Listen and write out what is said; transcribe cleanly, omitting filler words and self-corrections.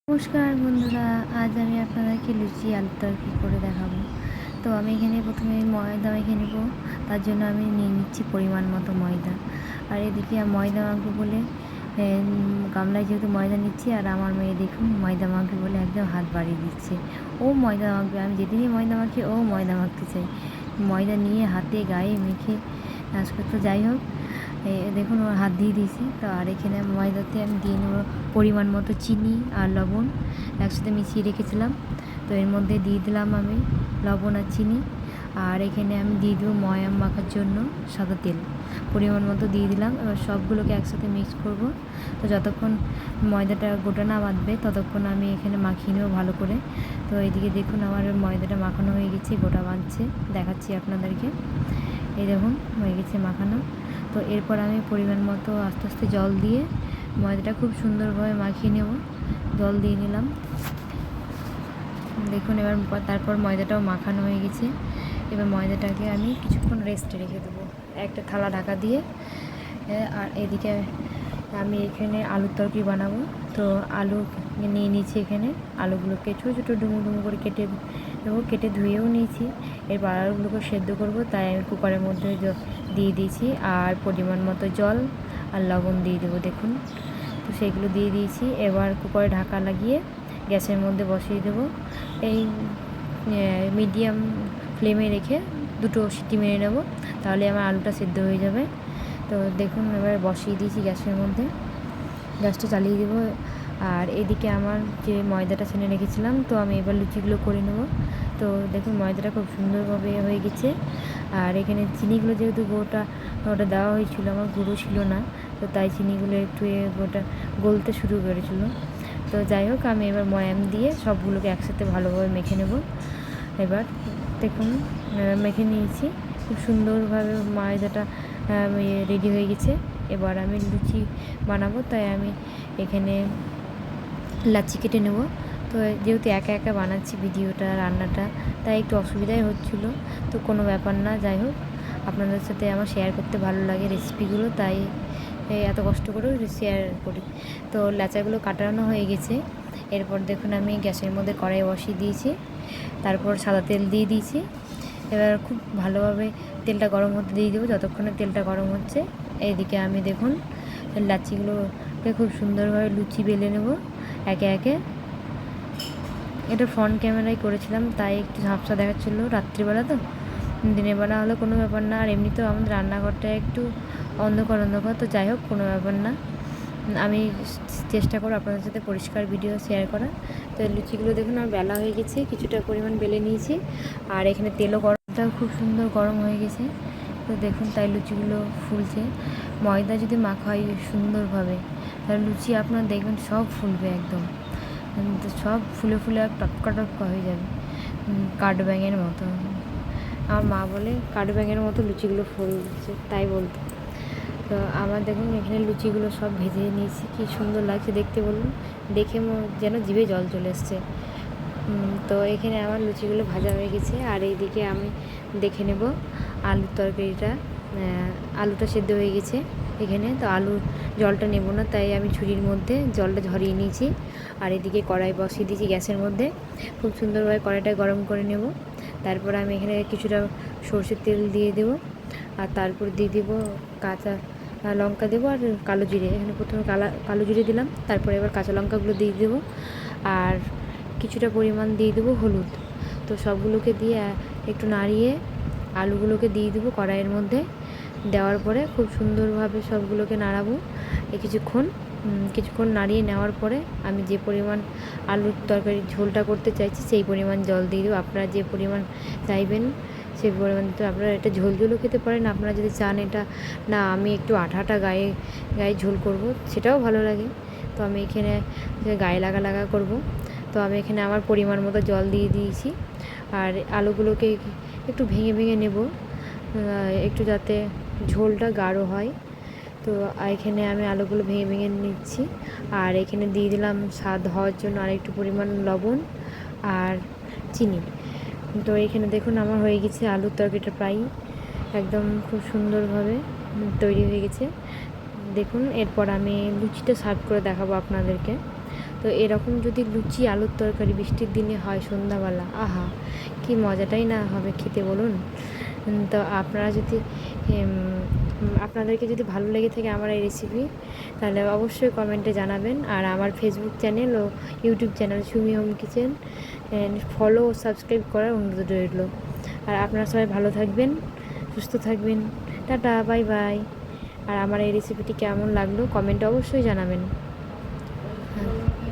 নমস্কার বন্ধুরা, আজ আমি আপনাদেরকে লুচি আলুর তরকারি করে দেখাবো। তো আমি এখানে প্রথমে ময়দা মেখে নেব। তার জন্য আমি নিয়ে নিচ্ছি পরিমাণ মতো ময়দা। আর এদিকে ময়দা মাখবো বলে গামলায় যেহেতু ময়দা নিচ্ছি, আর আমার মেয়ে দেখুন ময়দা মাখবে বলে একদম হাত বাড়িয়ে দিচ্ছে। ও ময়দা মাখবে, আমি যেদিনই ময়দা মাখি ও ময়দা মাখতে চাই। ময়দা নিয়ে হাতে গায়ে মেখে নাচ করতে, যাই হোক দেখুন ওর হাত দিয়ে দিয়েছি। তো আর এখানে ময়দাতে আমি দিয়ে নেবো পরিমাণ মতো চিনি আর লবণ একসাথে মিশিয়ে রেখেছিলাম। তো এর মধ্যে দিয়ে দিলাম আমি লবণ আর চিনি। আর এখানে আমি দিয়ে দেবো ময়াম মাখার জন্য সাদা তেল পরিমাণ মতো দিয়ে দিলাম। এবার সবগুলোকে একসাথে মিক্স করব। তো যতক্ষণ ময়দাটা গোটা না বাঁধবে ততক্ষণ আমি এখানে মাখিয়ে নেবো ভালো করে। তো এইদিকে দেখুন আমার ময়দাটা মাখানো হয়ে গেছে, গোটা বাঁধছে, দেখাচ্ছি আপনাদেরকে। এই দেখুন হয়ে গেছে মাখানো। তো এরপর আমি পরিমাণ মতো আস্তে আস্তে জল দিয়ে ময়দাটা খুব সুন্দরভাবে মাখিয়ে নেব। জল দিয়ে নিলাম, দেখুন। এবার তারপর ময়দাটাও মাখানো হয়ে গেছে। এবার ময়দাটাকে আমি কিছুক্ষণ রেস্টে রেখে দেবো একটা থালা ঢাকা দিয়ে। আর এদিকে আমি এখানে আলুর তরকারি বানাবো। তো আলু নিয়ে নিয়েছি এখানে। আলুগুলোকে ছোটো ছোটো ডুমো ডুমো করে কেটে দেবো, কেটে ধুয়েও নিয়েছি। এরপর আলুগুলোকে সেদ্ধ করব, তাই আমি কুকারের মধ্যে দিয়ে দিয়েছি। আর পরিমাণ মতো জল আর লবণ দিয়ে দেবো, দেখুন। তো সেগুলো দিয়ে দিয়েছি। এবার কুকারে ঢাকা লাগিয়ে গ্যাসের মধ্যে বসিয়ে দেবো। এই মিডিয়াম ফ্লেমে রেখে দুটো সিটি মেরে নেব, তাহলে আমার আলুটা সেদ্ধ হয়ে যাবে। তো দেখুন এবার বসিয়ে দিয়েছি গ্যাসের মধ্যে, গ্যাসটা চালিয়ে দেবো। আর এদিকে আমার যে ময়দাটা ছেনে রেখেছিলাম, তো আমি এবার লুচিগুলো করে নেব। তো দেখুন ময়দাটা খুব সুন্দরভাবে হয়ে গেছে। আর এখানে চিনিগুলো যেহেতু ওটা দেওয়া হয়েছিল, আমার গুঁড়ো ছিল না, তো তাই চিনিগুলো একটু গোটা গলতে শুরু করেছিল। তো যাই হোক, আমি এবার ময়াম দিয়ে সবগুলোকে একসাথে ভালোভাবে মেখে নেব। এবার দেখুন মেখে নিয়েছি খুব সুন্দরভাবে, ময়দাটা রেডি হয়ে গেছে। এবার আমি লুচি বানাবো, তাই আমি এখানে লাচি কেটে নেব। তো যেহেতু একা একা বানাচ্ছি ভিডিওটা, রান্নাটা, তাই একটু অসুবিধাই হচ্ছিলো। তো কোনো ব্যাপার না, যাই হোক, আপনাদের সাথে আমার শেয়ার করতে ভালো লাগে রেসিপিগুলো, তাই এত কষ্ট করেও শেয়ার করি। তো লাচাগুলো কাটানো হয়ে গেছে। এরপর দেখুন আমি গ্যাসের মধ্যে কড়াই বসিয়ে দিয়েছি, তারপর সাদা তেল দিয়ে দিয়েছি। এবার খুব ভালোভাবে তেলটা গরম হতে দিয়ে দেবো, যতক্ষণে তেলটা গরম হচ্ছে। এইদিকে আমি দেখুন লাচিগুলোকে খুব সুন্দরভাবে লুচি বেলে নেব একে একে। এটা ফ্রন্ট ক্যামেরায় করেছিলাম, তাই একটু ঝাপসা দেখাচ্ছিলো, রাত্রিবেলা তো। দিনের বেলা হলে কোনো ব্যাপার না। আর এমনিতেও আমাদের রান্নাঘরটা একটু অন্ধকার অন্ধকার, তো যাই হোক কোনো ব্যাপার না। আমি চেষ্টা করব আপনাদের সাথে পরিষ্কার ভিডিও শেয়ার করা। তো লুচিগুলো দেখুন আমার বেলা হয়ে গেছে, কিছুটা পরিমাণ বেলে নিয়েছি। আর এখানে তেলও গরমটাও খুব সুন্দর গরম হয়ে গেছে। তো দেখুন তাই লুচিগুলো ফুলছে। ময়দা যদি মাখা হয় সুন্দরভাবে, তাহলে লুচি আপনার দেখবেন সব ফুলবে একদম। তো সব ফুলে ফুলে টপকা টপকা হয়ে যাবে, কাঠব্যাঙের মতো। আমার মা বলে কাঠব্যাঙের মতো লুচিগুলো ফুলছে, তাই বলতো। তো আমার দেখুন এখানে লুচিগুলো সব ভেজে নিয়েছি, কী সুন্দর লাগছে দেখতে বলুন। দেখে যেন জিভে জল চলে এসছে। তো এখানে আমার লুচিগুলো ভাজা হয়ে গেছে। আর এইদিকে আমি দেখে নেব আলুর তরকারিটা, আলুটা সেদ্ধ হয়ে গেছে এখানে। তো আলুর জলটা নেব না, তাই আমি ছুরির মধ্যে জলটা ঝরিয়ে নিয়েছি। আর এদিকে কড়াই বসিয়ে দিয়েছি গ্যাসের মধ্যে, খুব সুন্দরভাবে কড়াইটা গরম করে নেব। তারপর আমি এখানে কিছুটা সরষের তেল দিয়ে দেবো, আর তারপর দিয়ে দেবো কাঁচা লঙ্কা দেবো আর কালো জিরে। এখানে প্রথমে কালো জিরে দিলাম, তারপরে এবার কাঁচা লঙ্কাগুলো দিয়ে দেবো, আর কিছুটা পরিমাণ দিয়ে দেবো হলুদ। তো সবগুলোকে দিয়ে একটু নাড়িয়ে আলুগুলোকে দিয়ে দেবো কড়াইয়ের মধ্যে। দেওয়ার পরে খুব সুন্দরভাবে সবগুলোকে নাড়াবো কিছুক্ষণ নাড়িয়ে নেওয়ার পরে আমি যে পরিমাণ আলুর তরকারির ঝোলটা করতে চাইছি সেই পরিমাণ জল দিয়ে দেবো। আপনারা যে পরিমাণ চাইবেন সেই পরিমাণ দিতে। আপনারা এটা ঝোল ঝোলও খেতে পারেন, আপনারা যদি চান এটা না আমি একটু আঠা আঠা গায়ে গায়ে ঝোল করব, সেটাও ভালো লাগে। তো আমি এখানে গায়ে লাগা লাগা করব। তো আমি এখানে আমার পরিমাণ মতো জল দিয়ে দিয়েছি। আর আলুগুলোকে একটু ভেঙে ভেঙে নেব, একটু যাতে ঝোলটা গাঢ় হয়। তো এখানে আমি আলুগুলো ভেঙে ভেঙে নিচ্ছি। আর এখানে দিয়ে দিলাম স্বাদ হওয়ার জন্য আর একটু পরিমাণ লবণ আর চিনি। তো এখানে দেখুন আমার হয়ে গেছে আলুর তরকারিটা প্রায় একদম খুব সুন্দরভাবে তৈরি হয়ে গেছে, দেখুন। এরপর আমি লুচিটা সার্ভ করে দেখাবো আপনাদেরকে। তো এরকম যদি লুচি আলুর তরকারি বৃষ্টির দিনে হয় সন্ধ্যাবেলা, আহা কি মজাটাই না হবে খেতে বলুন। তো আপনারা যদি আপনাদেরকে যদি ভালো লেগে থাকে আমার এই রেসিপি, তাহলে অবশ্যই কমেন্টে জানাবেন। আর আমার ফেসবুক চ্যানেল ও YouTube channel Sumi home kitchen follow ও সাবস্ক্রাইব করার অনুরোধ রইল। আর আপনারা সবাই ভালো থাকবেন, সুস্থ থাকবেন। Tata, bye bye. আর আমার এই রেসিপিটি কেমন লাগলো কমেন্টে অবশ্যই জানাবেন। হ্যাঁ।